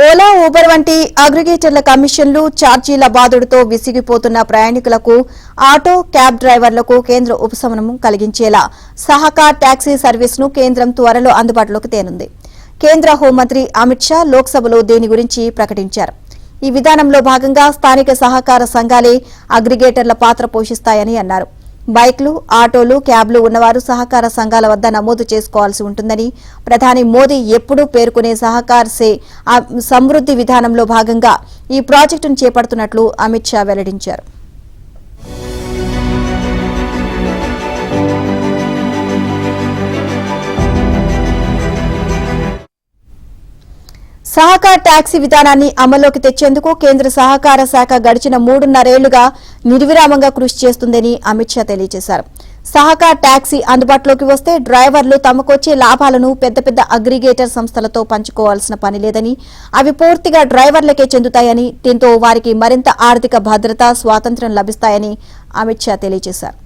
Ola Uber వంటి అగ్రిగేటర్ల కమిషన్లు ఛార్జీల బాదుడుతో విసిగిపోతున్న ప్రయాణికులకు ఆటో క్యాబ్ డ్రైవర్లకు కేంద్ర ఉపశమనం కలిగించేలా సహకార్ టాక్సీ సర్వీస్ను కేంద్రం త్వరలో అందుబాటులోకి తేనుంది. కేంద్ర హోంమంత్రి అమిత్ షా లోక్సభలో దీని గురించి ప్రకటించారు. ఈ విధానంలో భాగంగా స్థానిక సహకార సంఘాలే అగ్రిగేటర్ల పాత్ర పోషిస్తాయని అన్నారు. బైక్లు, ఆటోలు, క్యాబ్లు ఉన్నవారు సహకార సంఘాల వద్ద నమోదు చేసుకోవాల్సి ఉంటుందని ప్రధాని మోదీ ఎప్పుడూ పేర్కొనే సహకార్ సే సమృద్ది విధానంలో భాగంగా ఈ ప్రాజెక్టును చేపడుతున్నట్లు అమిత్ షా వెల్లడించారు. సహకార్ టాక్సీ విధానాన్ని అమల్లోకి తెచ్చేందుకు కేంద్ర సహకార శాఖ గడిచిన 3.5 ఏళ్లుగా నిర్విరామంగా కృషి చేస్తుందని అమిత్ షా తెలియజేశారు. సహకార్ టాక్సీ అందుబాటులోకి వస్తే డ్రైవర్లు తమకొచ్చే లాభాలను పెద్ద పెద్ద అగ్రిగేటర్ సంస్థలతో పంచుకోవాల్సిన పని లేదని, అవి పూర్తిగా డ్రైవర్లకే చెందుతాయని, దీంతో వారికి మరింత ఆర్థిక భద్రత, స్వాతంత్ర్యం లభిస్తాయని అమిత్ షా తెలియజేశారు.